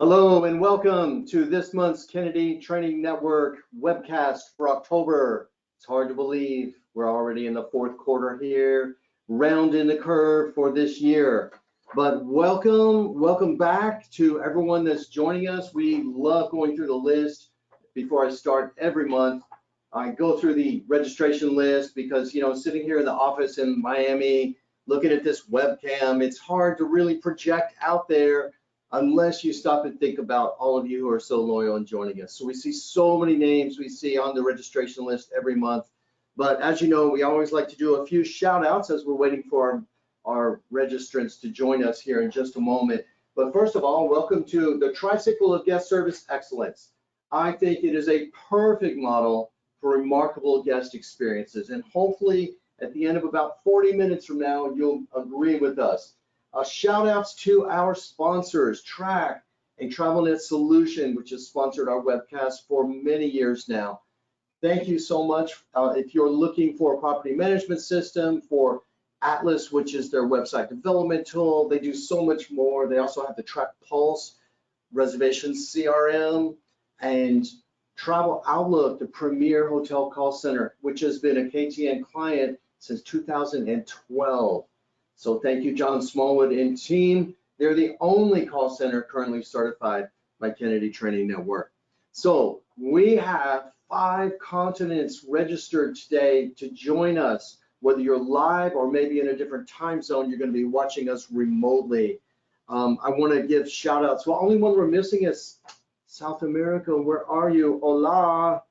Hello and welcome to this month's Kennedy Training Network webcast for October. It's hard to believe we're already in the fourth quarter here, rounding the curve for this year. But welcome back to everyone that's joining us. We love going through the list before I start every month. I go through the registration list because, sitting here in the office in Miami, looking at this webcam, it's hard to really project out there unless you stop and think about all of you who are so loyal and joining us. So we see so many names we see on the registration list every month. But as you know, we always like to do a few shout outs as we're waiting for our registrants to join us here in just a moment. But first of all, welcome to the Tricycle of Guest Service Excellence. I think it is a perfect model for remarkable guest experiences. And hopefully at the end of about 40 minutes from now, you'll agree with us. Shout outs to our sponsors, Track and TravelNet Solution, which has sponsored our webcast for many years now. Thank you so much. If you're looking for a property management system, for Atlas, which is their website development tool, they do so much more. They also have the Track Pulse reservations CRM and Travel Outlook, the premier hotel call center, which has been a KTN client since 2012. So thank you, John Smallwood and team. They're the only call center currently certified by Kennedy Training Network. So we have 5 continents registered today to join us, whether you're live or maybe in a different time zone, you're going to be watching us remotely. I want to give shout outs. Well, only one we're missing is South America. Where are you? Hola.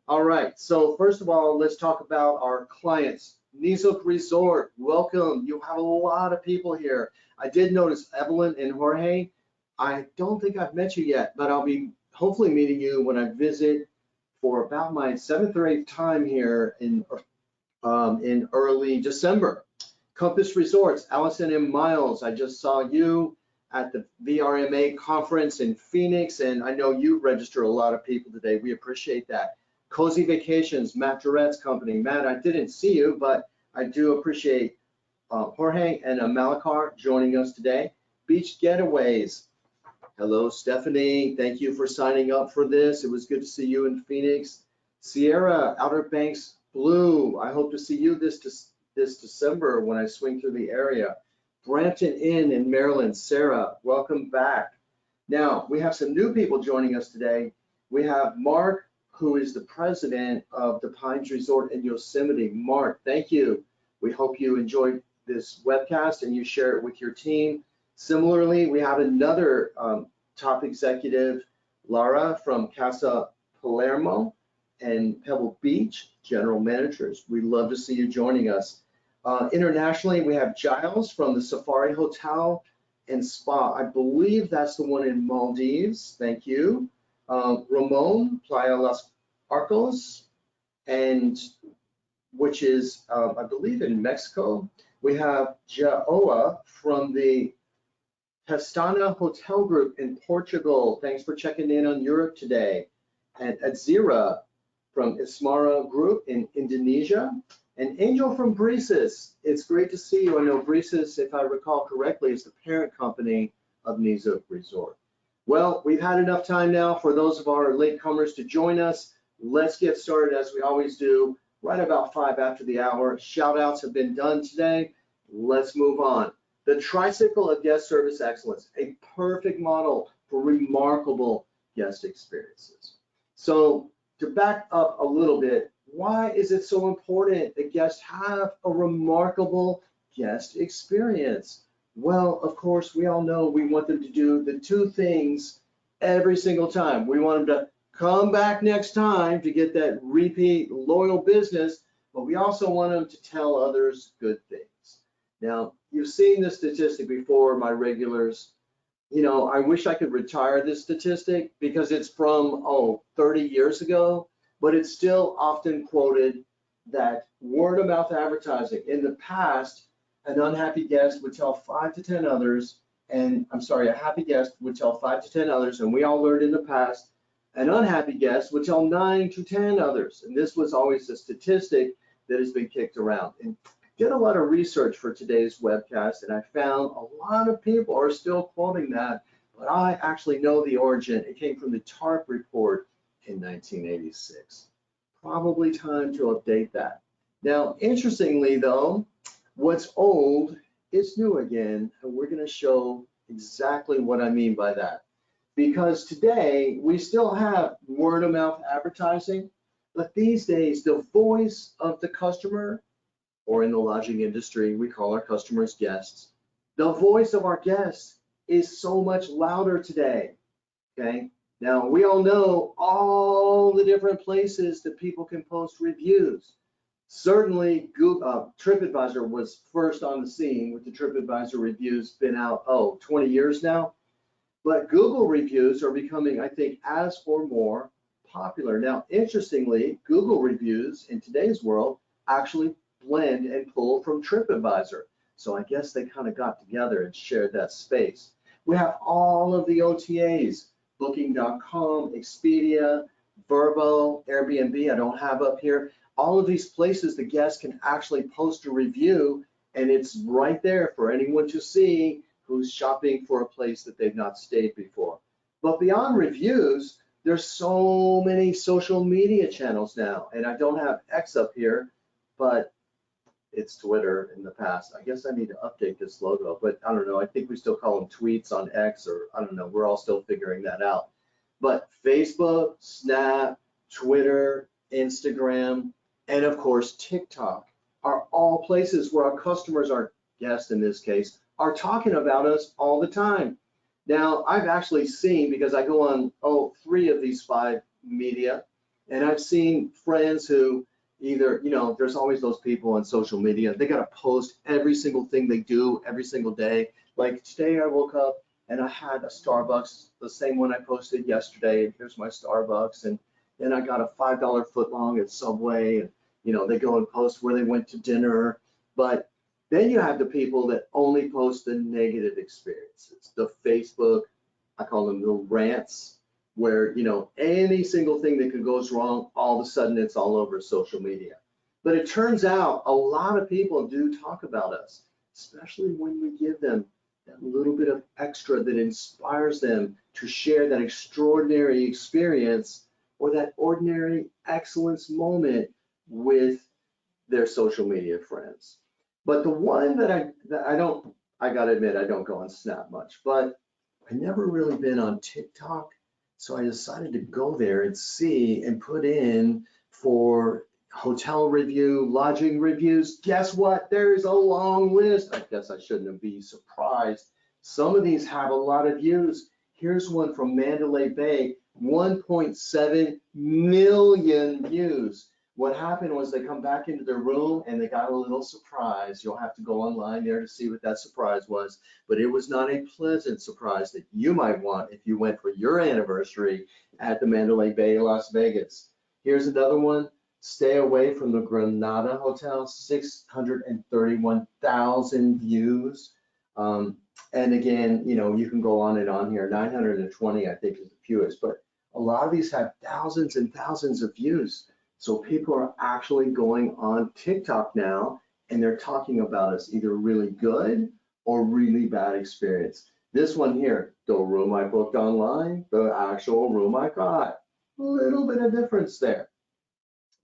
All right. So first of all, let's talk about our clients. Nizoc Resort, welcome. You have a lot of people here. I did notice Evelyn and Jorge. I don't think I've met you yet, but I'll be hopefully meeting you when I visit for about my 7th or 8th time here in early December. Compass Resorts, Allison and Miles, I just saw you at the VRMA conference in Phoenix, and I know you registered a lot of people today. We appreciate that. Cozy Vacations, Matt Durrett's company. Matt, I didn't see you, but I do appreciate Jorge and Malakar joining us today. Beach Getaways. Hello, Stephanie. Thank you for signing up for this. It was good to see you in Phoenix. Sierra, Outer Banks Blue. I hope to see you this December when I swing through the area. Brampton Inn in Maryland. Sarah, welcome back. Now, we have some new people joining us today. We have Mark, who is the president of the Pines Resort in Yosemite. Mark, thank you. We hope you enjoyed this webcast and you share it with your team. Similarly, we have another top executive, Lara from Casa Palermo and Pebble Beach, general managers. We'd love to see you joining us. Internationally, we have Giles from the Safari Hotel and Spa. I believe that's the one in Maldives. Thank you. Ramon, Playa Las Arcos, and which is, I believe, in Mexico. We have Jaoa from the Pestana Hotel Group in Portugal. Thanks for checking in on Europe today. And Azira from Ismara Group in Indonesia. And Angel from Breezus. It's great to see you. I know Breezus, if I recall correctly, is the parent company of Nizoc Resort. Well, we've had enough time now for those of our latecomers to join us. Let's get started as we always do, right about 5 after the hour. Shout outs have been done today. Let's move on. The Tricycle of Guest Service Excellence, a perfect model for remarkable guest experiences. So to back up a little bit, why is it so important that guests have a remarkable guest experience? Well, of course, we all know we want them to do the 2 things every single time. We want them to come back next time to get that repeat loyal business, but we also want them to tell others good things. Now, you've seen this statistic before, my regulars. I wish I could retire this statistic because it's from, 30 years ago, but it's still often quoted that word of mouth advertising in the past, an unhappy guest would tell 5 to 10 others, and a happy guest would tell 5 to 10 others, and we all learned in the past, an unhappy guest would tell 9 to 10 others. And this was always a statistic that has been kicked around. And did a lot of research for today's webcast, and I found a lot of people are still quoting that, but I actually know the origin. It came from the TARP report in 1986. Probably time to update that. Now, interestingly though, what's old is new again, and we're going to show exactly what I mean by that. Because today we still have word of mouth advertising, but these days the voice of the customer, or in the lodging industry, we call our customers guests. The voice of our guests is so much louder today, okay? Now, we all know all the different places that people can post reviews. Certainly, Google, TripAdvisor was first on the scene with the TripAdvisor reviews, been out, 20 years now. But Google reviews are becoming, I think, as or more popular. Now, interestingly, Google reviews in today's world actually blend and pull from TripAdvisor. So I guess they kind of got together and shared that space. We have all of the OTAs, Booking.com, Expedia, Vrbo, Airbnb, I don't have up here. All of these places the guests can actually post a review, and it's right there for anyone to see who's shopping for a place that they've not stayed before. But beyond reviews, there's so many social media channels now, and I don't have X up here, but it's Twitter in the past. I guess I need to update this logo, but I don't know. I think we still call them tweets on X, or I don't know. We're all still figuring that out. But Facebook, Snap, Twitter, Instagram, and of course TikTok are all places where our customers, our guests in this case, are talking about us all the time. Now, I've actually seen, because I go on 3 of these 5 media, and I've seen friends who either, there's always those people on social media, they got to post every single thing they do every single day. Like today I woke up and I had a Starbucks, the same one I posted yesterday, and here's my Starbucks, and then I got a $5 footlong at Subway, and they go and post where they went to dinner. But then you have the people that only post the negative experiences, the Facebook, I call them the rants, where any single thing that goes wrong, all of a sudden it's all over social media. But it turns out a lot of people do talk about us, especially when we give them that little bit of extra that inspires them to share that extraordinary experience or that ordinary excellence moment with their social media friends. But the one that I gotta admit, I don't go on Snap much, but I've never really been on TikTok. So I decided to go there and see and put in for hotel review, lodging reviews. Guess what? There's a long list. I guess I shouldn't be surprised. Some of these have a lot of views. Here's one from Mandalay Bay, 1.7 million views. What happened was they come back into their room and they got a little surprise. You'll have to go online there to see what that surprise was, but it was not a pleasant surprise that you might want if you went for your anniversary at the Mandalay Bay, Las Vegas. Here's another one. Stay away from the Granada Hotel, 631,000 views. And again, you can go on and on here. 920, I think, is the fewest, but a lot of these have thousands and thousands of views. So people are actually going on TikTok now, and they're talking about us, either really good or really bad experience. This one here, the room I booked online, the actual room I got. A little bit of difference there.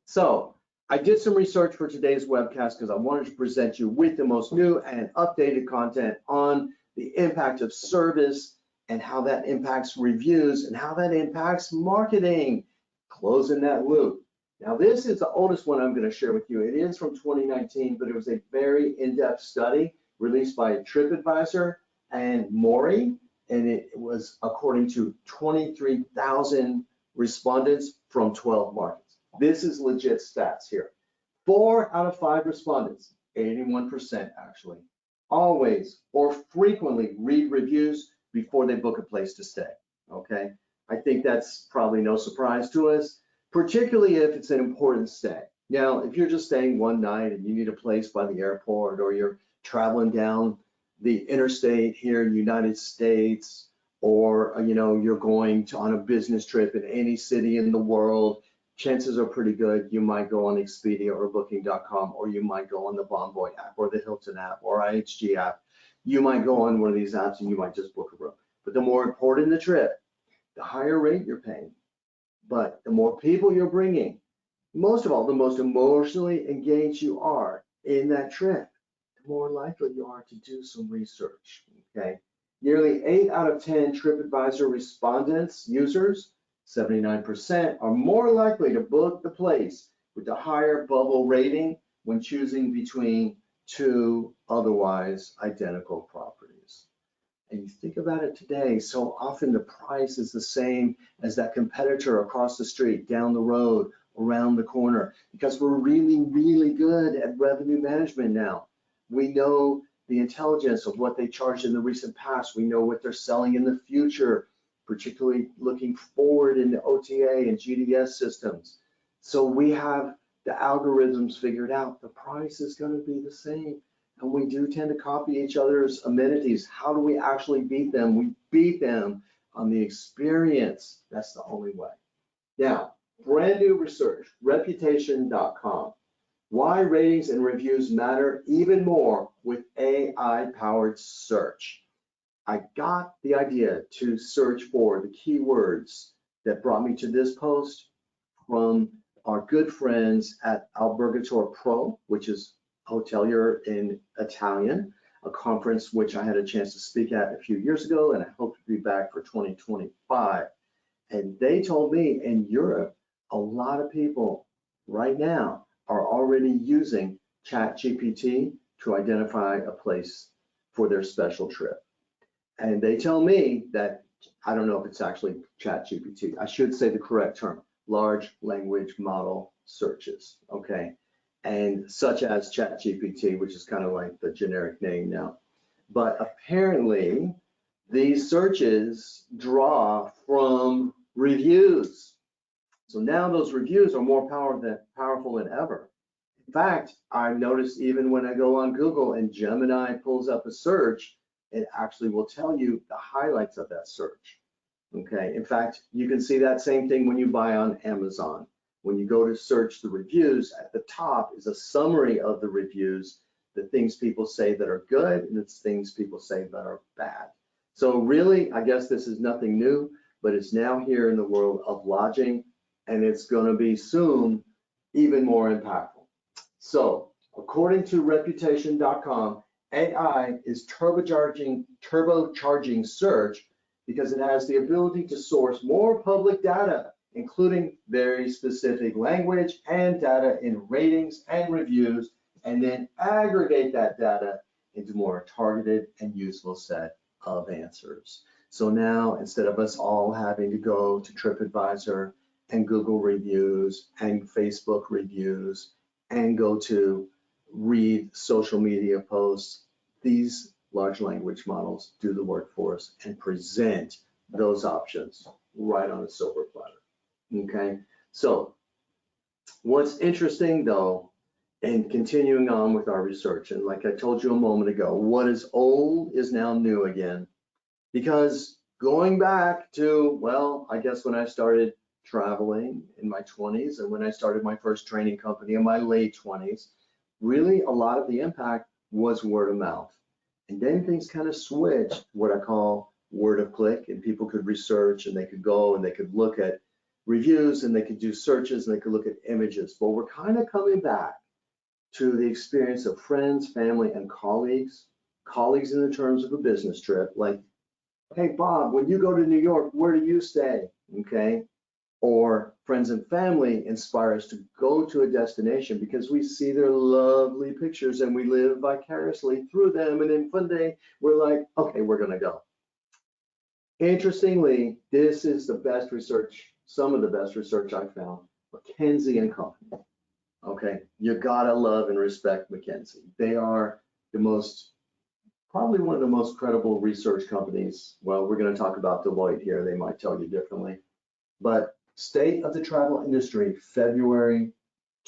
So I did some research for today's webcast because I wanted to present you with the most new and updated content on the impact of service and how that impacts reviews and how that impacts marketing, closing that loop. Now, this is the oldest one I'm going to share with you. It is from 2019, but it was a very in-depth study released by TripAdvisor and Maury, and it was according to 23,000 respondents from 12 markets. This is legit stats here. 4 out of 5 respondents, 81% actually, always or frequently read reviews before they book a place to stay, okay? I think that's probably no surprise to us, particularly if it's an important stay. Now, if you're just staying one night and you need a place by the airport, or you're traveling down the interstate here in the United States, or you're going on a business trip in any city in the world, chances are pretty good you might go on Expedia or Booking.com, or you might go on the Bonvoy app or the Hilton app or IHG app. You might go on one of these apps and you might just book a room. But the more important the trip, the higher rate you're paying. But the more people you're bringing, most of all, the most emotionally engaged you are in that trip, the more likely you are to do some research, okay? Nearly 8 out of 10 TripAdvisor respondents, users, 79%, are more likely to book the place with the higher bubble rating when choosing between two otherwise identical properties. And you think about it today, so often the price is the same as that competitor across the street, down the road, around the corner, because we're really, really good at revenue management now. We know the intelligence of what they charged in the recent past. We know what they're selling in the future, particularly looking forward in the OTA and GDS systems. So we have the algorithms figured out. The price is going to be the same. And we do tend to copy each other's amenities. How do we actually beat them? We beat them on the experience. That's the only way. Now, brand new research, reputation.com. Why ratings and reviews matter even more with AI-powered search. I got the idea to search for the keywords that brought me to this post from our good friends at Albergatore Pro, which is hotelier in Italian, a conference which I had a chance to speak at a few years ago, and I hope to be back for 2025. And they told me in Europe, a lot of people right now are already using ChatGPT to identify a place for their special trip. And they tell me that, I don't know if it's actually ChatGPT, I should say the correct term, large language model searches, okay? And such as ChatGPT, which is kind of like the generic name now. But apparently, these searches draw from reviews. So now those reviews are more powerful than ever. In fact, I've noticed even when I go on Google and Gemini pulls up a search, it actually will tell you the highlights of that search. Okay, in fact, you can see that same thing when you buy on Amazon. When you go to search the reviews, at the top is a summary of the reviews, the things people say that are good and the things people say that are bad. So really, I guess this is nothing new, but it's now here in the world of lodging, and it's going to be soon even more impactful. So according to reputation.com, AI is turbocharging search because it has the ability to source more public data, including very specific language and data in ratings and reviews, and then aggregate that data into more targeted and useful set of answers. So now, instead of us all having to go to TripAdvisor and Google reviews and Facebook reviews and go to read social media posts, these large language models do the work for us and present those options right on a silver platter. Okay, so what's interesting though, and continuing on with our research, and like I told you a moment ago, what is old is now new again, because going back to, well, I guess when I started traveling in my 20s and when I started my first training company in my late 20s, really a lot of the impact was word of mouth. And then things kind of switched, what I call word of click, and people could research and they could go and they could look at reviews and they could do searches and they could look at images. But we're kind of coming back to the experience of friends, family, and colleagues in the terms of a business trip, like, hey, Bob, when you go to New York, where do you stay? Okay. Or friends and family inspire us to go to a destination because we see their lovely pictures and we live vicariously through them. And then one day we're like, okay, we're going to go. Interestingly, this is the best research, some of the best research I found, McKinsey & Company. Okay, you gotta love and respect McKinsey. They are the most, probably one of the most credible research companies. Well, we're going to talk about Deloitte here. They might tell you differently. But State of the Travel Industry, February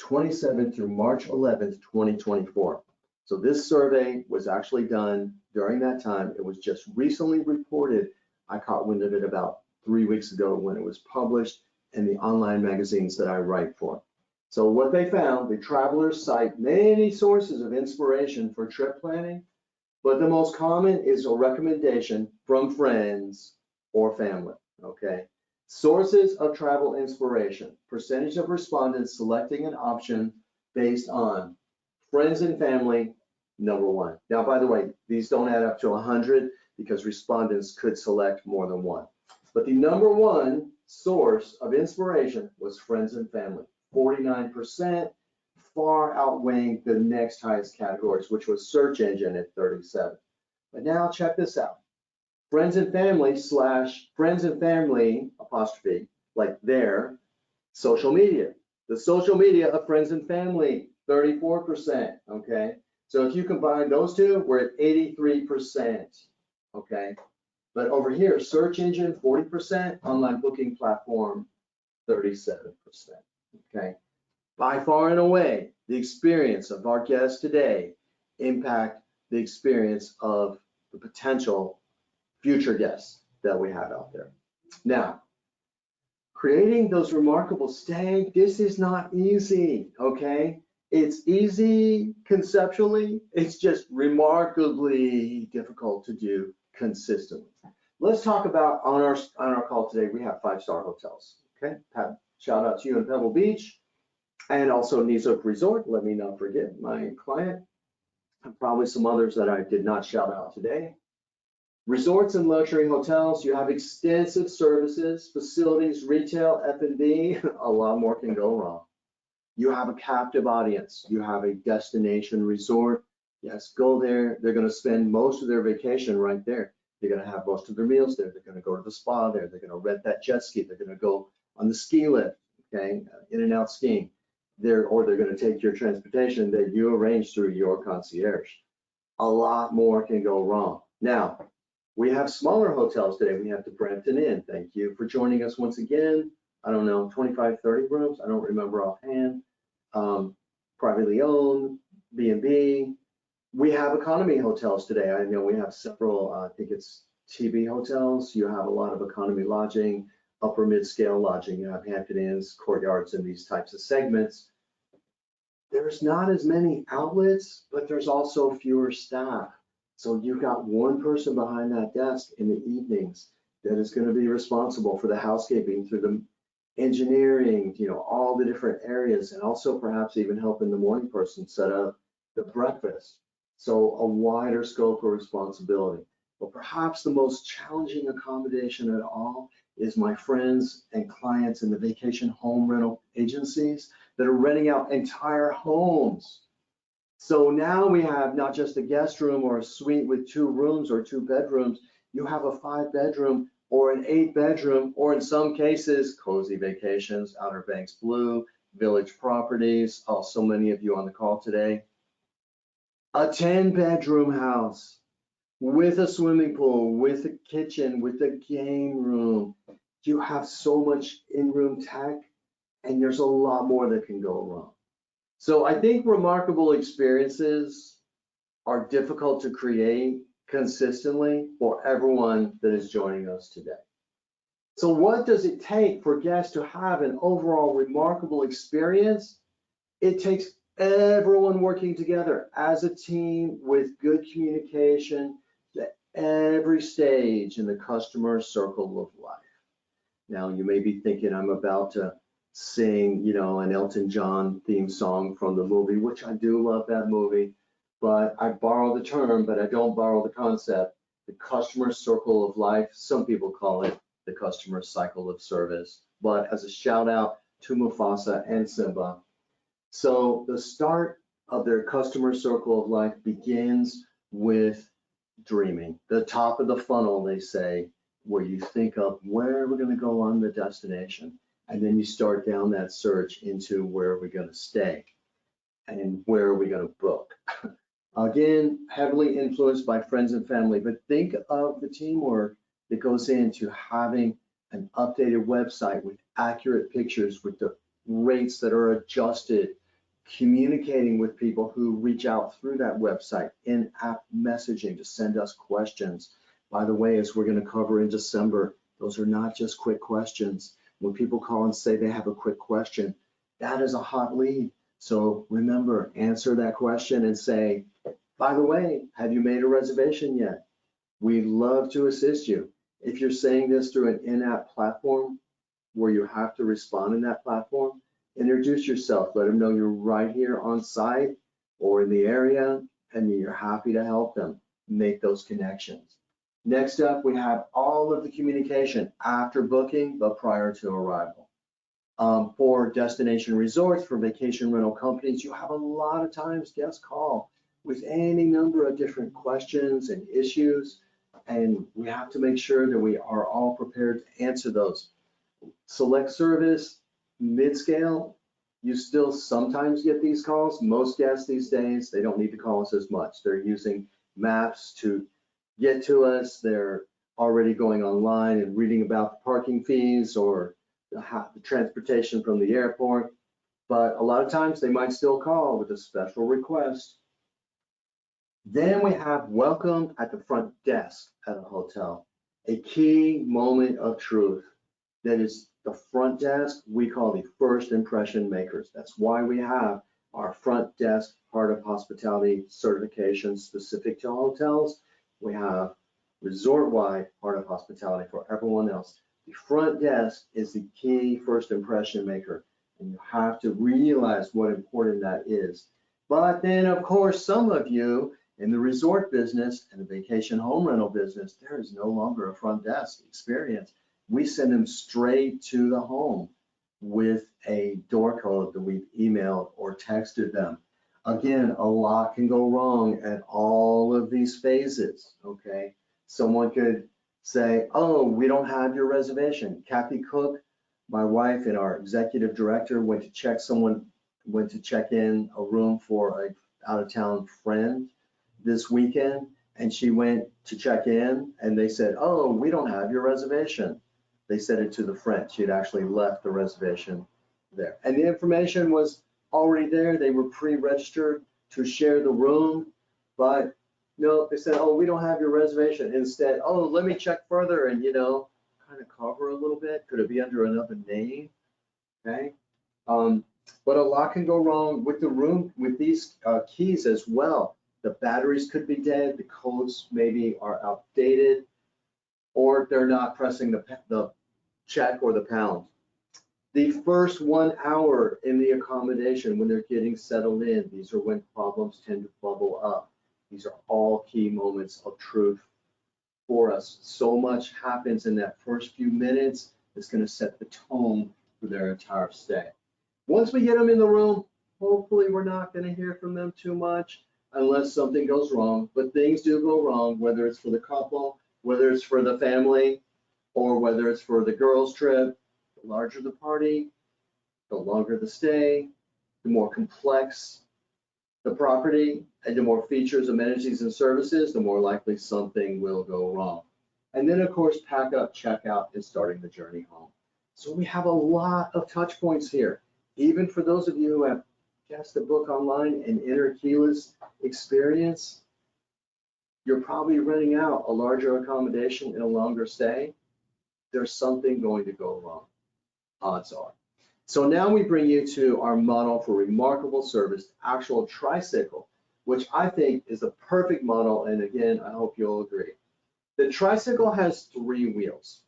27th through March 11th, 2024. So this survey was actually done during that time. It was just recently reported. I caught wind of it about 3 weeks ago when it was published in the online magazines that I write for. So what they found, the travelers cite many sources of inspiration for trip planning, but the most common is a recommendation from friends or family, okay? Sources of travel inspiration, percentage of respondents selecting an option based on friends and family, number one. Now, by the way, these don't add up to 100 because respondents could select more than one. But the number one source of inspiration was friends and family, 49%, far outweighing the next highest categories, which was search engine at 37. But now check this out. Friends and family apostrophe, like their social media. The social media of friends and family, 34%, okay? So if you combine those two, we're at 83%, okay? But over here, search engine, 40%, online booking platform, 37%, okay? By far and away, the experience of our guests today impact the experience of the potential future guests that we have out there. Now, creating those remarkable stay, this is not easy, okay? It's easy conceptually, it's just remarkably difficult to do consistently. Let's talk about on our call today, we have 5-star hotels, okay? Shout out to you in Pebble Beach and also Nizook Resort. Let me not forget my client and probably some others that I did not shout out today. Resorts and luxury hotels, you have extensive services, facilities, retail, F&B, a lot more can go wrong. You have a captive audience. You have a destination resort. Yes, go there. They're going to spend most of their vacation right there. They're going to have most of their meals there. They're going to go to the spa there. They're going to rent that jet ski. They're going to go on the ski lift, okay, in and out skiing. Or they're going to take your transportation that you arrange through your concierge. A lot more can go wrong. Now, we have smaller hotels today. We have the Brampton Inn. Thank you for joining us once again. I don't know, 25, 30 rooms. I don't remember offhand. Privately owned, B&B. We have economy hotels today. I know we have several, I think it's TB hotels. You have a lot of economy lodging, upper mid-scale lodging. You have Hampton Inns, Courtyards, and these types of segments. There's not as many outlets, but there's also fewer staff. So you've got one person behind that desk in the evenings that is going to be responsible for the housekeeping, through the engineering, all the different areas, and also perhaps even helping the morning person set up the breakfast. So a wider scope of responsibility. But perhaps the most challenging accommodation at all is my friends and clients in the vacation home rental agencies that are renting out entire homes. So now we have not just a guest room or a suite with 2 rooms or 2 bedrooms, you have a 5-bedroom or an 8-bedroom, or in some cases, Cozy Vacations, Outer Banks Blue, Village Properties, so many of you on the call today. A 10-bedroom house with a swimming pool, with a kitchen, with a game room. You have so much in-room tech, and there's a lot more that can go wrong. So I think remarkable experiences are difficult to create consistently for everyone that is joining us today. So what does it take for guests to have an overall remarkable experience? It takes everyone working together as a team with good communication at every stage in the customer circle of life. Now you may be thinking I'm about to sing, an Elton John theme song from the movie, which I do love that movie, but I borrow the term, but I don't borrow the concept. The customer circle of life, some people call it the customer cycle of service, but as a shout out to Mufasa and Simba. So the start of their customer circle of life begins with dreaming. The top of the funnel, they say, where you think of where we're going to go on the destination. And then you start down that search into where are we going to stay and where are we going to book. Again, heavily influenced by friends and family, but think of the teamwork that goes into having an updated website with accurate pictures, with the rates that are adjusted, communicating with people who reach out through that website, in-app messaging to send us questions. By the way, as we're going to cover in December, those are not just quick questions. When people call and say they have a quick question, that is a hot lead. So remember, answer that question and say, By the way, have you made a reservation yet? We'd love to assist you. If you're saying this through an in-app platform where you have to respond in that platform, introduce yourself. Let them know you're right here on site or in the area and you're happy to help them make those connections. Next up, we have all of the communication after booking but prior to arrival. For destination resorts, for vacation rental companies, you have a lot of times guests call with any number of different questions and issues, and we have to make sure that we are all prepared to answer those. Select service, mid-scale, you still sometimes get these calls. Most guests these days, they don't need to call us as much. They're using maps to get to us. They're already going online and reading about the parking fees or the transportation from the airport. But a lot of times they might still call with a special request. Then we have welcome at the front desk at a hotel, a key moment of truth. That is the front desk we call the first impression makers. That's why we have our front desk Heart of Hospitality certification specific to hotels. We have resort-wide Heart of Hospitality for everyone else. The front desk is the key first impression maker, and you have to realize what important that is. But then, of course, some of you in the resort business and the vacation home rental business, there is no longer a front desk experience. We send them straight to the home with a door code that we've emailed or texted them. Again, a lot can go wrong at all of these phases, okay? Someone could say, oh, we don't have your reservation. Kathy Cook, my wife and our executive director went to check in a room for an out-of-town friend this weekend, and she went to check in and they said, oh, we don't have your reservation. They said it to the friend. She had actually left the reservation there. And the information was already there. They were pre-registered to share the room, but no, they said, oh, we don't have your reservation. Instead, oh, let me check further and, kind of cover a little bit. Could it be under another name? Okay. But a lot can go wrong with the room, with these keys as well. The batteries could be dead. The codes maybe are outdated, or they're not pressing the check or the pound. The first 1 hour in the accommodation when they're getting settled in, these are when problems tend to bubble up. These are all key moments of truth for us. So much happens in that first few minutes. It's going to set the tone for their entire stay. Once we get them in the room, hopefully we're not going to hear from them too much unless something goes wrong. But things do go wrong, whether it's for the couple, whether it's for the family, or whether it's for the girls' trip. The larger the party, the longer the stay, the more complex the property, and the more features, amenities, and services, the more likely something will go wrong. And then, of course, pack up, check out, and starting the journey home. So we have a lot of touch points here. Even for those of you who have guessed the book online and enter keyless experience, you're probably renting out a larger accommodation in a longer stay. There's something going to go wrong, odds are. So now we bring you to our model for remarkable service, actual Tricycle, which I think is a perfect model. And again, I hope you'll agree. The Tricycle has 3 wheels.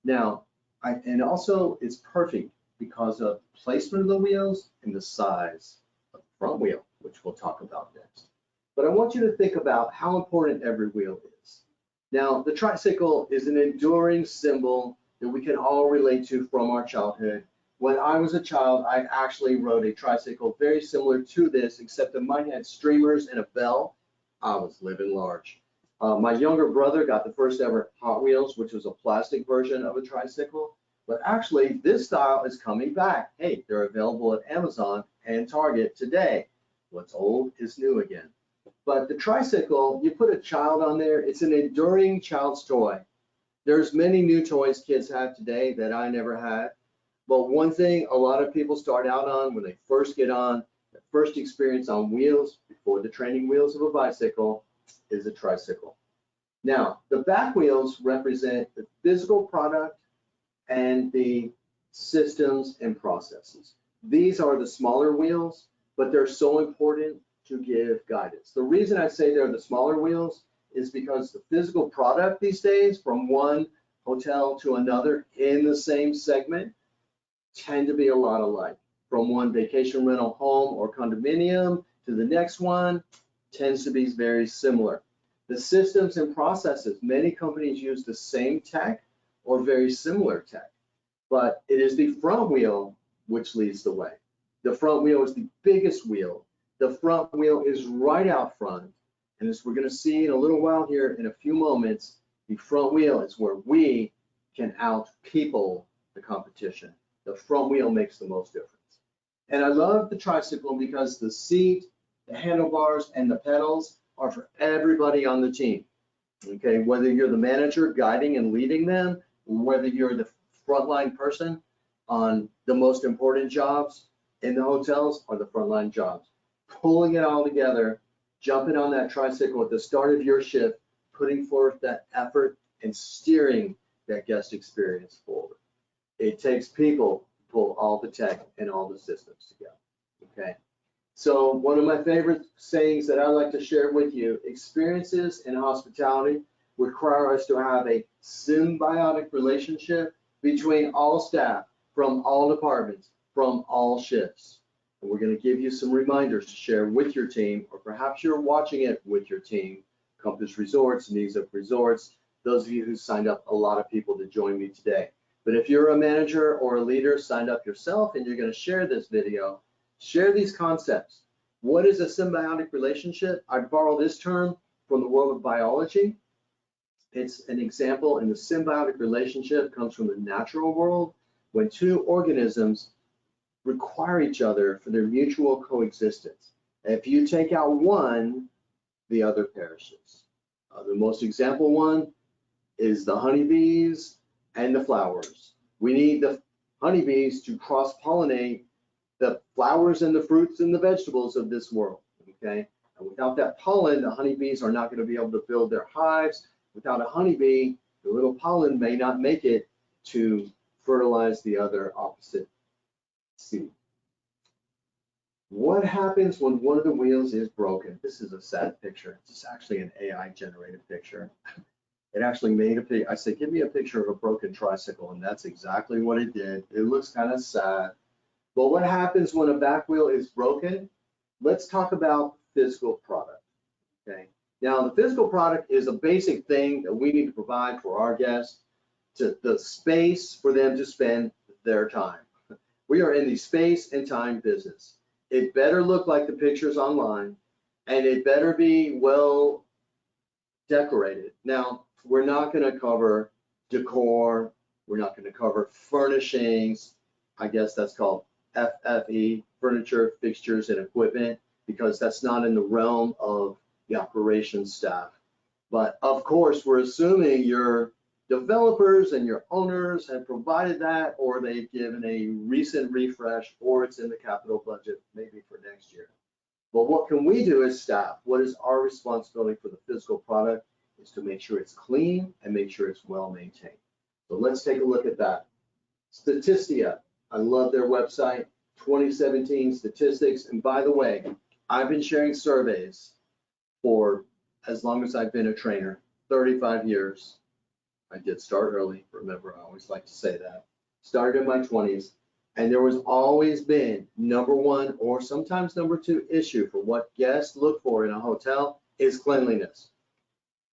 Now, and also it's perfect because of placement of the wheels and the size of the front wheel, which we'll talk about next. But I want you to think about how important every wheel is. Now, the Tricycle is an enduring symbol that we can all relate to from our childhood. When I was a child, I actually rode a tricycle very similar to this, except that mine had streamers and a bell. I was living large. My younger brother got the first ever Hot Wheels, which was a plastic version of a tricycle. But actually, this style is coming back. Hey, they're available at Amazon and Target today. What's old is new again. But the Tricycle, you put a child on there, it's an enduring child's toy. There's many new toys kids have today that I never had. But one thing a lot of people start out on when they first get on, their first experience on wheels before the training wheels of a bicycle is a Tricycle. Now, the back wheels represent the physical product and the systems and processes. These are the smaller wheels, but they're so important to give guidance. The reason I say they're the smaller wheels is because the physical product these days from one hotel to another in the same segment tend to be a lot alike. From one vacation rental home or condominium to the next one tends to be very similar. The systems and processes, many companies use the same tech or very similar tech, but it is the front wheel which leads the way. The front wheel is the biggest wheel. The front wheel is right out front. And as we're going to see in a little while here, in a few moments, the front wheel is where we can out people the competition. The front wheel makes the most difference. And I love the Tricycle because the seat, the handlebars, and the pedals are for everybody on the team. Okay, whether you're the manager guiding and leading them, whether you're the frontline person on the most important jobs in the hotels or the frontline jobs, pulling it all together, jumping on that Tricycle at the start of your shift, putting forth that effort and steering that guest experience forward. It takes people to pull all the tech and all the systems together. Okay. So one of my favorite sayings that I like to share with you, experiences in hospitality require us to have a symbiotic relationship between all staff from all departments, from all shifts. And we're going to give you some reminders to share with your team, or perhaps you're watching it with your team. Compass Resorts, Knees Up Resorts, those of you who signed up, a lot of people to join me today. But if you're a manager or a leader, signed up yourself and you're going to share this video, share these concepts. What is a symbiotic relationship? I borrow this term from the world of biology. It's an example, and the symbiotic relationship comes from the natural world when two organisms require each other for their mutual coexistence. If you take out one, the other perishes. The most example one is the honeybees and the flowers. We need the honeybees to cross-pollinate the flowers and the fruits and the vegetables of this world, okay? And without that pollen, the honeybees are not going to be able to build their hives. Without a honeybee, the little pollen may not make it to fertilize the other opposite seed. What happens when one of the wheels is broken? This is a sad picture. It's actually an AI generated picture. It actually made a picture. I said, give me a picture of a broken Tricycle, and that's exactly what it did. It looks kind of sad. But what happens when a back wheel is broken? Let's talk about physical product, okay? Now, the physical product is a basic thing that we need to provide for our guests, to the space for them to spend their time. We are in the space and time business. It better look like the pictures online, and it better be well decorated. Now, we're not going to cover decor. We're not going to cover furnishings. I guess that's called FFE, furniture, fixtures, and equipment, because that's not in the realm of the operations staff. But of course, we're assuming your developers and your owners have provided that, or they've given a recent refresh, or it's in the capital budget maybe for next year. But what can we do as staff? What is our responsibility for the physical product is to make sure it's clean and make sure it's well maintained. So let's take a look at that. Statistia, I love their website, 2017 statistics. And by the way, I've been sharing surveys for as long as I've been a trainer, 35 years. I did start early, remember, I always like to say that. Started in my 20s, and there was always been #1 or sometimes #2 issue for what guests look for in a hotel is cleanliness.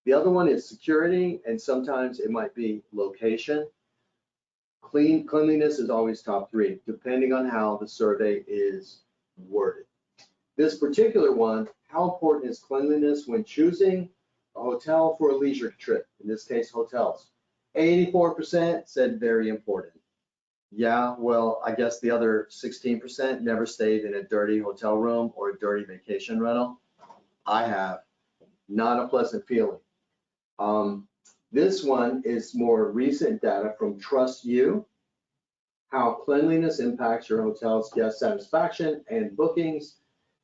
The other one is security, and sometimes it might be location. Cleanliness is always top 3, depending on how the survey is worded. This particular one, how important is cleanliness when choosing a hotel for a leisure trip? In this case, hotels. 84% said very important. Yeah, well, I guess the other 16% never stayed in a dirty hotel room or a dirty vacation rental. I have. Not a pleasant feeling. This one is more recent data from Trust You, how cleanliness impacts your hotel's guest satisfaction and bookings.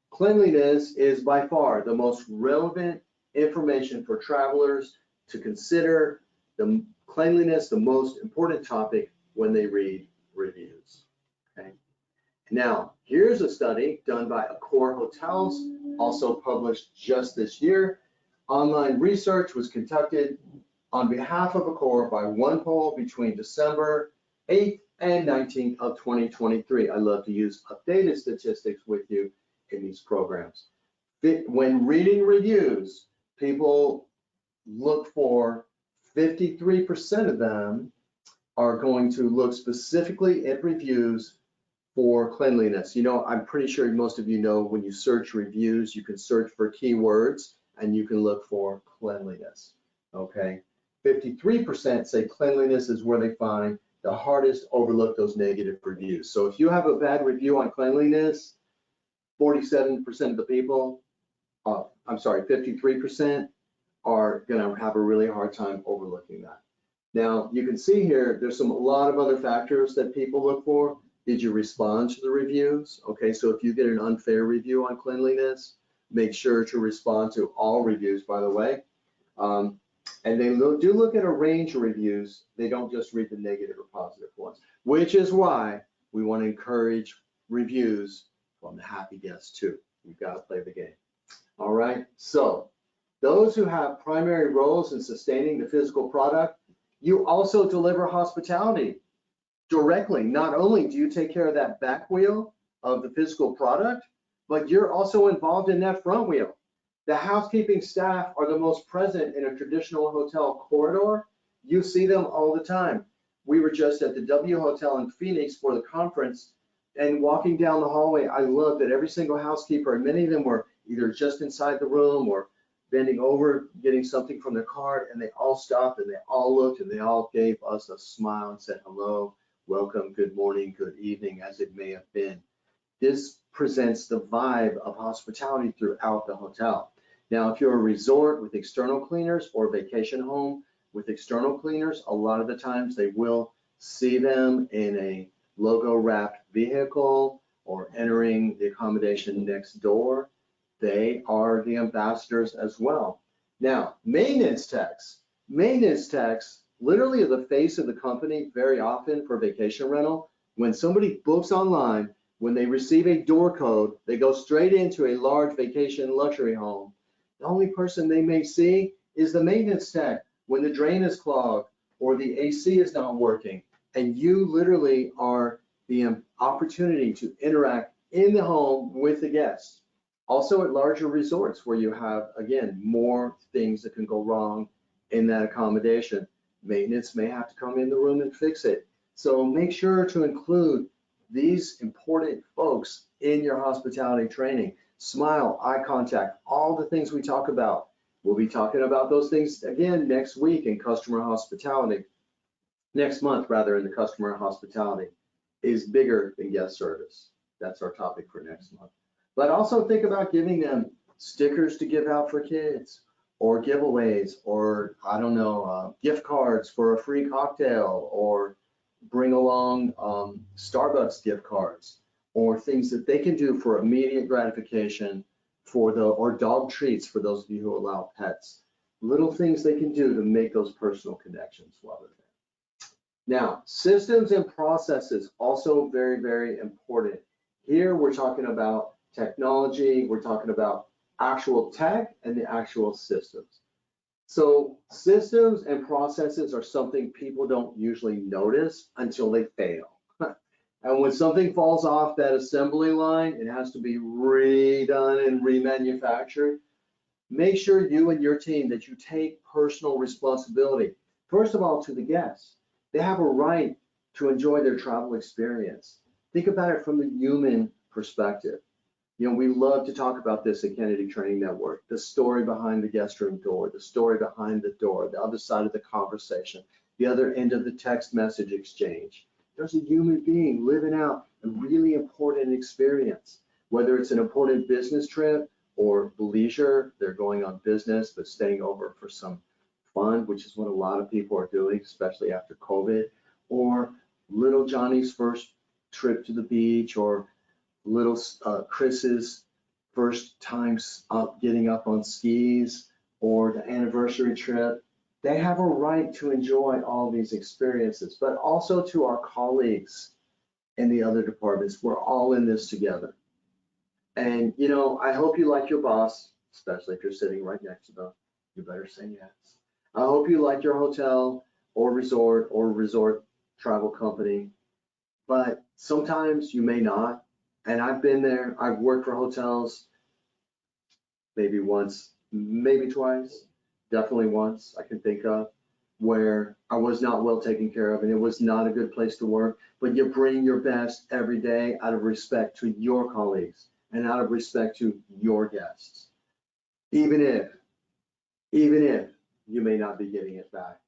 Cleanliness is by far the most relevant information for travelers to consider. The cleanliness, the most important topic when they read reviews. Okay. Now, here's a study done by Accor Hotels, also published just this year. Online research was conducted on behalf of Accor by OnePoll between December 8th and 19th of 2023. I love to use updated statistics with you in these programs. When reading reviews, people look for 53% of them are going to look specifically at reviews for cleanliness. You know, I'm pretty sure most of you know when you search reviews, you can search for keywords and you can look for cleanliness, okay? 53% say cleanliness is where they find the hardest overlook those negative reviews. So if you have a bad review on cleanliness, 47% of the people, 53% are gonna have a really hard time overlooking that. Now, you can see here, there's a lot of other factors that people look for. Did you respond to the reviews? Okay, so if you get an unfair review on cleanliness, make sure to respond to all reviews, by the way. And they do look at a range of reviews. They don't just read the negative or positive ones, which is why we want to encourage reviews from the happy guests too. You've got to play the game. All right, so those who have primary roles in sustaining the physical product, you also deliver hospitality directly. Not only do you take care of that back wheel of the physical product, but you're also involved in that front wheel. The housekeeping staff are the most present in a traditional hotel corridor. You see them all the time. We were just at the W Hotel in Phoenix for the conference, and walking down the hallway, I loved that every single housekeeper, and many of them were either just inside the room or bending over, getting something from their cart, and they all stopped and they all looked and they all gave us a smile and said hello, welcome, good morning, good evening, as it may have been. This presents the vibe of hospitality throughout the hotel. Now, if you're a resort with external cleaners or a vacation home with external cleaners, a lot of the times they will see them in a logo wrapped vehicle or entering the accommodation next door. They are the ambassadors as well. Now, maintenance techs, literally are the face of the company very often for vacation rental. When somebody books online, when they receive a door code, they go straight into a large vacation luxury home. The only person they may see is the maintenance tech when the drain is clogged or the AC is not working. And you literally are the opportunity to interact in the home with the guests. Also at larger resorts where you have, again, more things that can go wrong in that accommodation. Maintenance may have to come in the room and fix it. So make sure to include these important folks in your hospitality training. Smile, eye contact, all the things we talk about. We'll be talking about those things again next week in customer hospitality. Next month, rather, in the customer hospitality is bigger than guest service. That's our topic for next month. But also think about giving them stickers to give out for kids or giveaways or, I don't know, gift cards for a free cocktail or bring along Starbucks gift cards or things that they can do for immediate gratification or dog treats for those of you who allow pets. Little things they can do to make those personal connections while they're there. Now, systems and processes also very, very important. Here we're talking about technology, we're talking about actual tech and the actual systems. So systems and processes are something people don't usually notice until they fail. And when something falls off that assembly line, it has to be redone and remanufactured. Make sure you and your team that you take personal responsibility. First of all, to the guests. They have a right to enjoy their travel experience. Think about it from the human perspective. You know, we love to talk about this at Kennedy Training Network, the story behind the guest room door, the story behind the door, the other side of the conversation, the other end of the text message exchange. There's a human being living out a really important experience, whether it's an important business trip or leisure, they're going on business, but staying over for some fun, which is what a lot of people are doing, especially after COVID, or little Johnny's first trip to the beach, or little Chris's first time getting up on skis, or the anniversary trip. They have a right to enjoy all these experiences, but also to our colleagues. and the other departments. We're all in this together. And, you know, I hope you like your boss, especially if you're sitting right next to them. You better say yes. I hope you like your hotel or resort travel company, but sometimes you may not. And I've been there. I've worked for hotels maybe once, maybe twice, definitely once I can think of, where I was not well taken care of and it was not a good place to work. But you bring your best every day out of respect to your colleagues and out of respect to your guests, even if you may not be getting it back.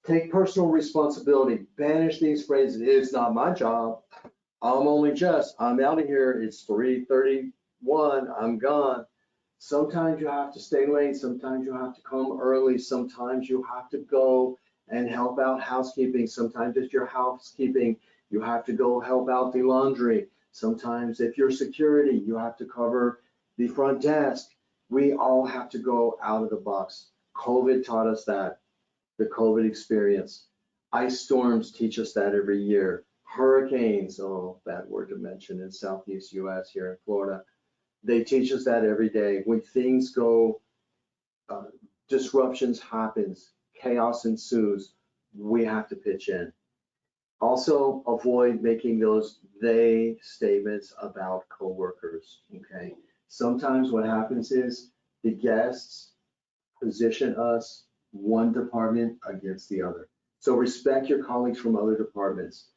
Take personal responsibility. Banish these phrases. It's not my job. I'm out of here. It's 3:31. I'm gone. Sometimes you have to stay late. Sometimes you have to come early. Sometimes you have to go and help out housekeeping. Sometimes if you're housekeeping, you have to go help out the laundry. Sometimes if you're security, you have to cover the front desk. We all have to go out of the box. COVID taught us that, the COVID experience. Ice storms teach us that every year. Hurricanes, oh, bad word to mention in Southeast US here in Florida. They teach us that every day. When things go, disruptions happens, chaos ensues, we have to pitch in. Also, avoid making those they statements about coworkers, okay? Sometimes what happens is the guests position us one department against the other. So respect your colleagues from other departments.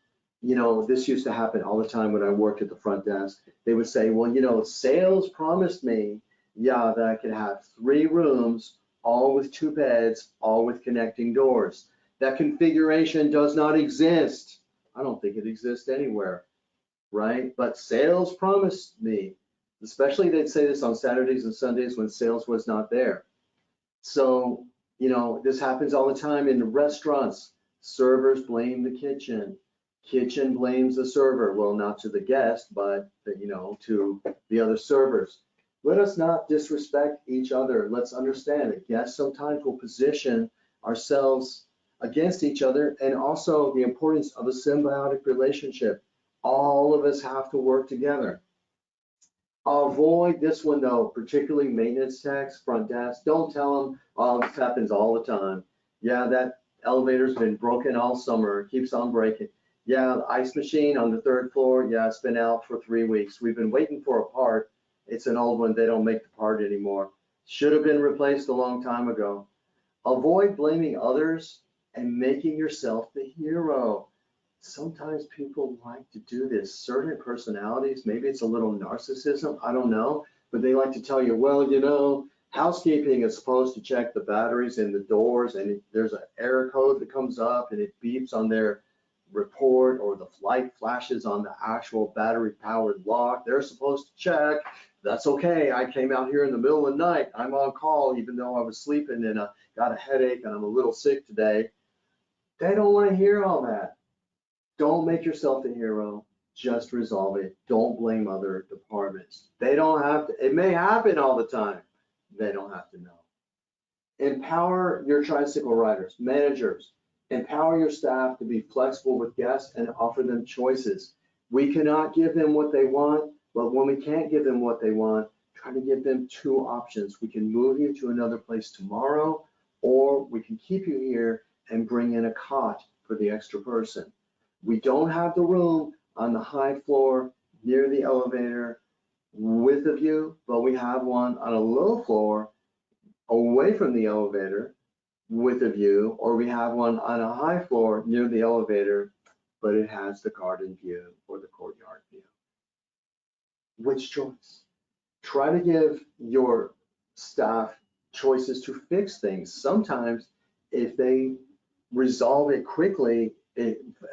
You know, this used to happen all the time when I worked at the front desk. They would say, well, you know, sales promised me, yeah, that I could have 3 rooms, all with 2 beds, all with connecting doors. That configuration does not exist. I don't think it exists anywhere, right? But sales promised me, especially they'd say this on Saturdays and Sundays when sales was not there. So, you know, this happens all the time in the restaurants. Servers blame the kitchen. Kitchen blames the server. Well, not to the guest, but, you know, to the other servers. Let us not disrespect each other. Let's understand that guests sometimes will position ourselves against each other, and also the importance of a symbiotic relationship. All of us have to work together. Avoid this one though, particularly maintenance techs, front desk. Don't tell them, oh, this happens all the time. Yeah, that elevator's been broken all summer, it keeps on breaking. Yeah, the ice machine on the 3rd floor, yeah, it's been out for 3 weeks. We've been waiting for a part. It's an old one, they don't make the part anymore. Should have been replaced a long time ago. Avoid blaming others and making yourself the hero. Sometimes people like to do this. Certain personalities, maybe it's a little narcissism, I don't know, but they like to tell you, well, you know, housekeeping is supposed to check the batteries in the doors, and there's an error code that comes up and it beeps on their report, or the light flashes on the actual battery powered lock. They're supposed to check. That's okay. I came out here in the middle of the night. I'm on call even though I was sleeping and got a headache and I'm a little sick today. They don't want to hear all that. Don't make yourself the hero. Just resolve it. Don't blame other departments. They don't have to. It may happen all the time. They don't have to know. Empower your tricycle riders, managers. Empower your staff to be flexible with guests and offer them choices. We cannot give them what they want, but when we can't give them what they want, try to give them 2 options. We can move you to another place tomorrow, or we can keep you here and bring in a cot for the extra person. We don't have the room on the high floor near the elevator with a view, but we have one on a low floor away from the elevator with a view, or we have one on a high floor near the elevator, but it has the garden view or the courtyard view. Which choice? Try to give your staff choices to fix things. Sometimes if they resolve it quickly,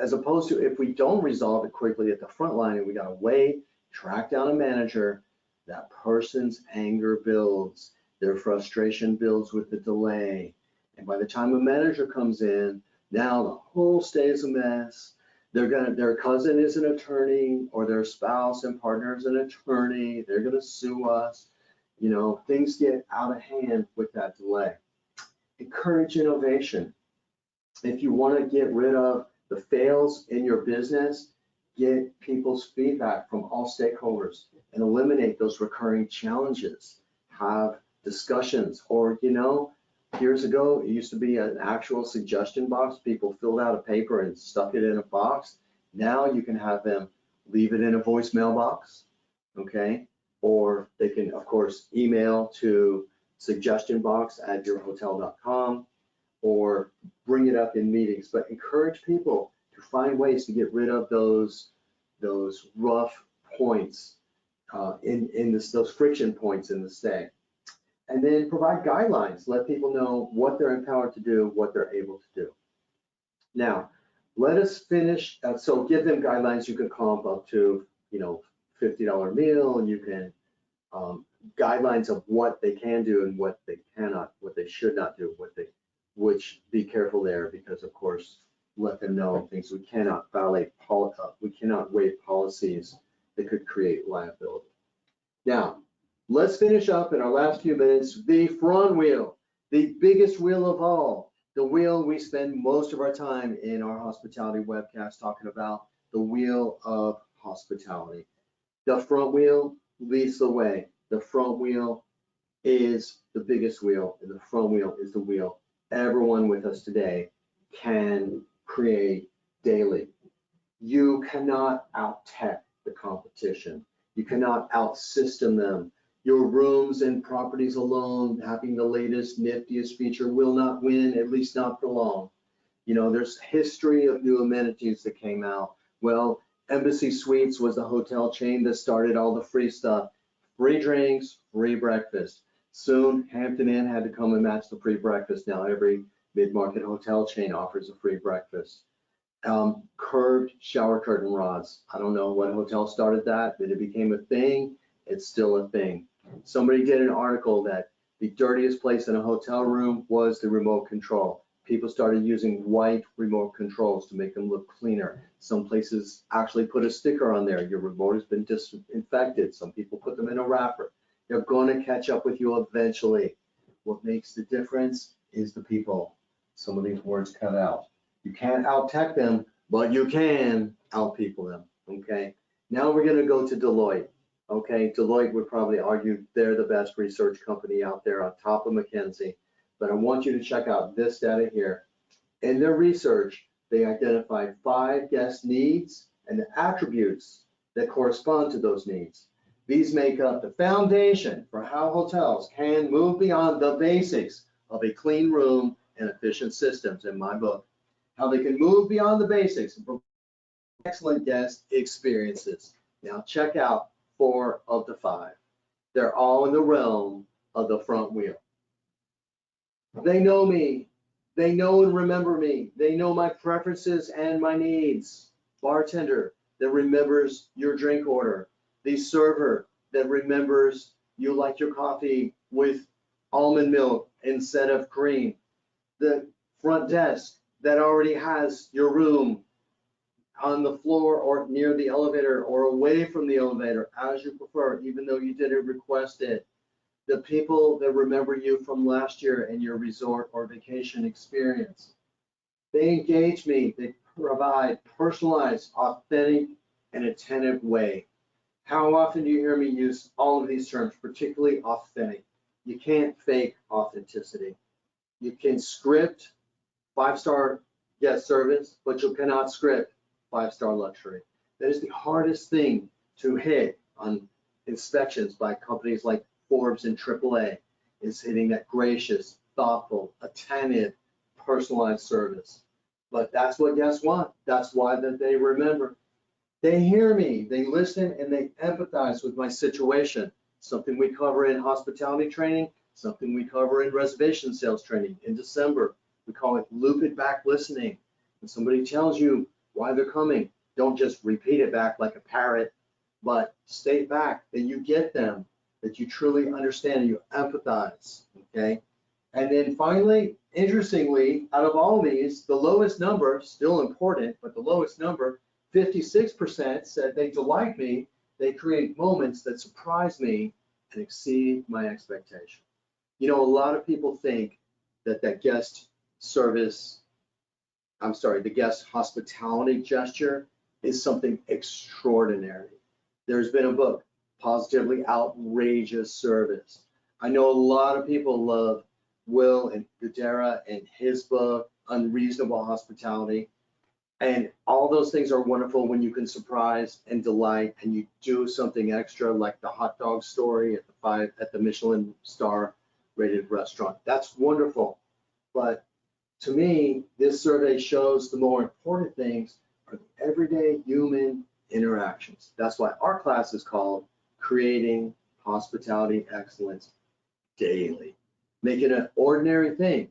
as opposed to if we don't resolve it quickly at the front line and we gotta wait, track down a manager, that person's anger builds, their frustration builds with the delay. And by the time a manager comes in, now the whole stay is a mess. Their cousin is an attorney, or their spouse and partner is an attorney. They're gonna sue us. You know, things get out of hand with that delay. Encourage innovation. If you want to get rid of the fails in your business, get people's feedback from all stakeholders and eliminate those recurring challenges. Have discussions, or years ago, it used to be an actual suggestion box. People filled out a paper and stuck it in a box. Now you can have them leave it in a voicemail box, okay? Or they can, of course, email to suggestionbox@yourhotel.com, or bring it up in meetings. But encourage people to find ways to get rid of those rough points those friction points in the stay. And then provide guidelines. Let people know what they're empowered to do, what they're able to do. Now, let us finish. So give them guidelines. You can comp up to, $50 meal, and you can guidelines of what they can do and what they cannot, what they should not do, which be careful there, because of course, let them know things we cannot violate. We cannot waive policies that could create liability. Now, let's finish up in our last few minutes, the front wheel, the biggest wheel of all, the wheel we spend most of our time in our hospitality webcast talking about, the wheel of hospitality. The front wheel leads the way. The front wheel is the biggest wheel, and the front wheel is the wheel everyone with us today can create daily. You cannot out-tech the competition. You cannot out-system them. Your rooms and properties alone, having the latest, niftiest feature, will not win, at least not for long. There's history of new amenities that came out. Well, Embassy Suites was the hotel chain that started all the free stuff. Free drinks, free breakfast. Soon, Hampton Inn had to come and match the free breakfast. Now every mid-market hotel chain offers a free breakfast. Curved shower curtain rods. I don't know what hotel started that, but it became a thing. It's still a thing. Somebody did an article that the dirtiest place in a hotel room was the remote control. People started using white remote controls to make them look cleaner. Some places actually put a sticker on there. Your remote has been disinfected. Some people put them in a wrapper. They're going to catch up with you eventually. What makes the difference is the people. Some of these words cut out. You can't out-tech them, but you can out-people them, okay? Now we're gonna go to Deloitte, okay? Deloitte would probably argue they're the best research company out there on top of McKinsey, but I want you to check out this data here. In their research, they identified 5 guest needs and the attributes that correspond to those needs. These make up the foundation for how hotels can move beyond the basics of a clean room and efficient systems, in my book. How they can move beyond the basics and provide excellent guest experiences. Now check out 4 of the 5. They're all in the realm of the front wheel. They know me. They know and remember me. They know my preferences and my needs. Bartender that remembers your drink order. The server that remembers you like your coffee with almond milk instead of cream. The front desk that already has your room on the floor or near the elevator or away from the elevator, as you prefer, even though you didn't request it. The people that remember you from last year and your resort or vacation experience. They engage me. They provide personalized, authentic, and attentive way. How often do you hear me use all of these terms, particularly authentic? You can't fake authenticity. You can script 5-star guest service, but you cannot script 5-star luxury. That is the hardest thing to hit on inspections by companies like Forbes and AAA, is hitting that gracious, thoughtful, attentive, personalized service. But that's what guests want. That's why that they remember. They hear me, they listen, and they empathize with my situation. Something we cover in hospitality training, something we cover in reservation sales training in December. We call it loop it back listening. When somebody tells you why they're coming, don't just repeat it back like a parrot, but state back that you get them, that you truly understand, you empathize, okay? And then finally, interestingly, out of all these, the lowest number, still important, but the lowest number, 56% said they delight me, they create moments that surprise me and exceed my expectation. A lot of people think that the guest hospitality gesture is something extraordinary. There's been a book, Positively Outrageous Service. I know a lot of people love Will and Gudera and his book, Unreasonable Hospitality. And all those things are wonderful when you can surprise and delight and you do something extra like the hot dog story at the Michelin star rated restaurant. That's wonderful. But to me, this survey shows the more important things are the everyday human interactions. That's why our class is called Creating Hospitality Excellence Daily. Make it an ordinary thing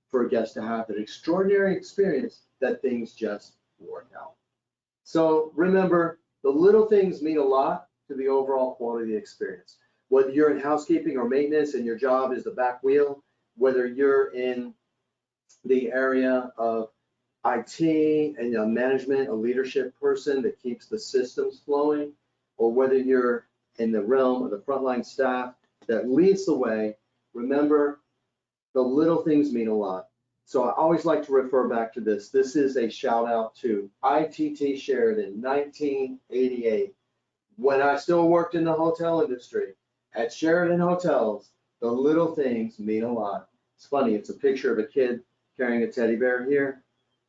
for a guest to have an extraordinary experience that things just work out. So remember, the little things mean a lot to the overall quality of the experience. Whether you're in housekeeping or maintenance and your job is the back wheel, whether you're in the area of IT and a management, a leadership person that keeps the systems flowing, or whether you're in the realm of the frontline staff that leads the way, remember, the little things mean a lot. So I always like to refer back to this. This is a shout out to ITT Sheridan, 1988. When I still worked in the hotel industry, at Sheridan Hotels, the little things mean a lot. It's funny, it's a picture of a kid carrying a teddy bear here.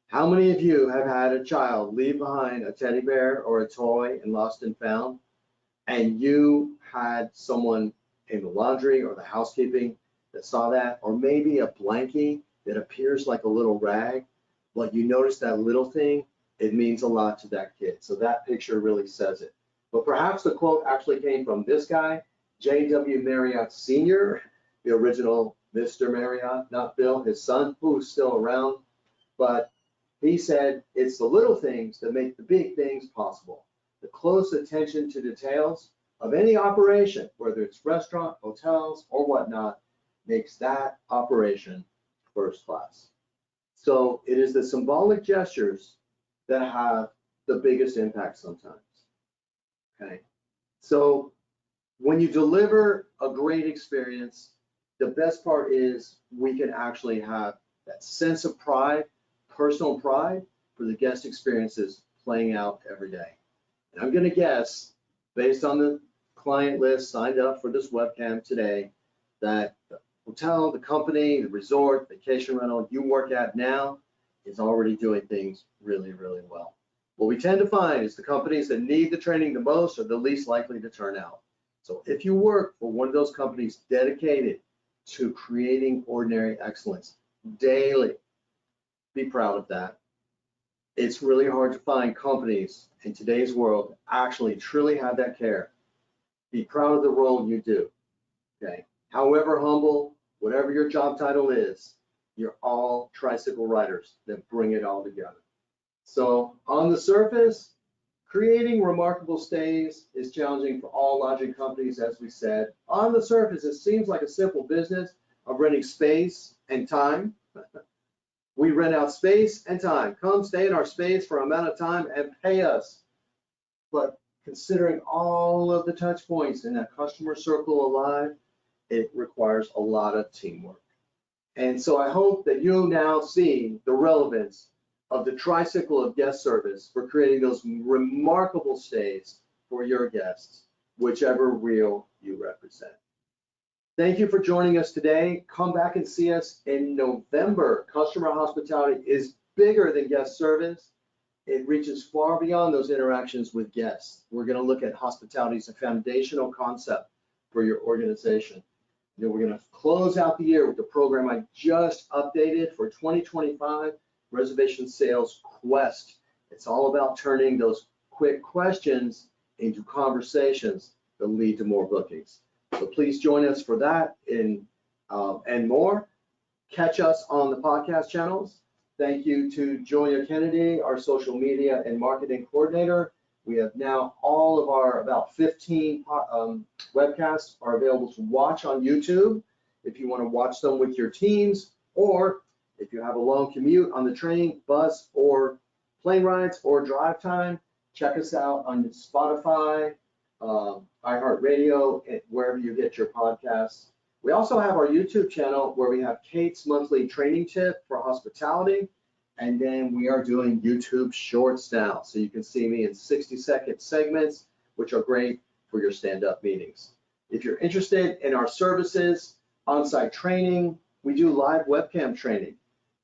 How many of you have had a child leave behind a teddy bear or a toy and lost and found, and you had someone in the laundry or the housekeeping that saw that, or maybe a blankie that appears like a little rag, but you notice that little thing, it means a lot to that kid. So that picture really says it. But perhaps the quote actually came from this guy, J.W. Marriott Sr., the original Mr. Marriott, not Bill, his son, who's still around. But he said, it's the little things that make the big things possible. The close attention to details of any operation, whether it's restaurant, hotels, or whatnot, makes that operation first class. So it is the symbolic gestures that have the biggest impact sometimes. Okay. So when you deliver a great experience, the best part is we can actually have that sense of pride, personal pride for the guest experiences playing out every day. And I'm going to guess, based on the client list signed up for this webcam today, that the hotel, the company, the resort, vacation rental you work at now is already doing things really, really well. What we tend to find is the companies that need the training the most are the least likely to turn out. So if you work for one of those companies dedicated to creating ordinary excellence daily, be proud of that. It's really hard to find companies in today's world that actually truly have that care. Be proud of the role you do, okay? However humble, whatever your job title is, you're all tricycle riders that bring it all together. So on the surface, creating remarkable stays is challenging for all lodging companies, as we said. On the surface, it seems like a simple business of renting space and time. We rent out space and time. Come stay in our space for an amount of time and pay us. But considering all of the touch points in that customer circle alive, it requires a lot of teamwork. And so I hope that you now see the relevance of the tricycle of guest service for creating those remarkable stays for your guests, whichever reel you represent. Thank you for joining us today. Come back and see us in November. Customer hospitality is bigger than guest service. It reaches far beyond those interactions with guests. We're going to look at hospitality as a foundational concept for your organization. Then we're going to close out the year with the program I just updated for 2025, Reservation Sales Quest. It's all about turning those quick questions into conversations that lead to more bookings. So please join us for that and more. Catch us on the podcast channels. Thank you to Julia Kennedy, our social media and marketing coordinator. We have now all of our about 15 webcasts are available to watch on YouTube if you want to watch them with your teams, or if you have a long commute on the train, bus, or plane rides or drive time, check us out on Spotify, iHeartRadio, wherever you get your podcasts. We also have our YouTube channel where we have Kate's monthly training tip for hospitality And then we are doing YouTube Shorts now. So you can see me in 60-second segments, which are great for your stand-up meetings. If you're interested in our services, on-site training, we do live webcam training.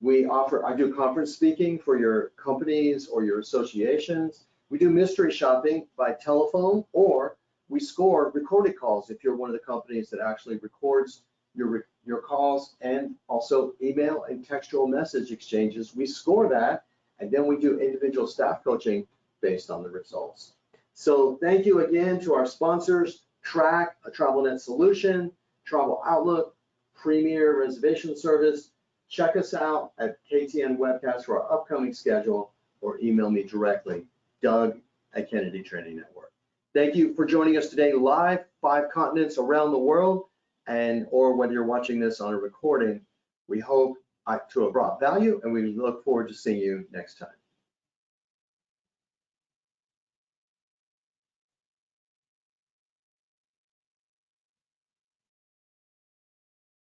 I do conference speaking for your companies or your associations. We do mystery shopping by telephone, or we score recorded calls if you're one of the companies that actually records your calls, and also email and textual message exchanges. We score that, and then we do individual staff coaching based on the results. So thank you again to our sponsors, Track, a TravelNet solution, Travel Outlook, Premier Reservation Service. Check us out at KTN Webcast for our upcoming schedule, or email me directly, Doug@Kennedy Training Network. Thank you for joining us today live, 5 continents around the world, or whether you're watching this on a recording. We hope to have brought value, and we look forward to seeing you next time.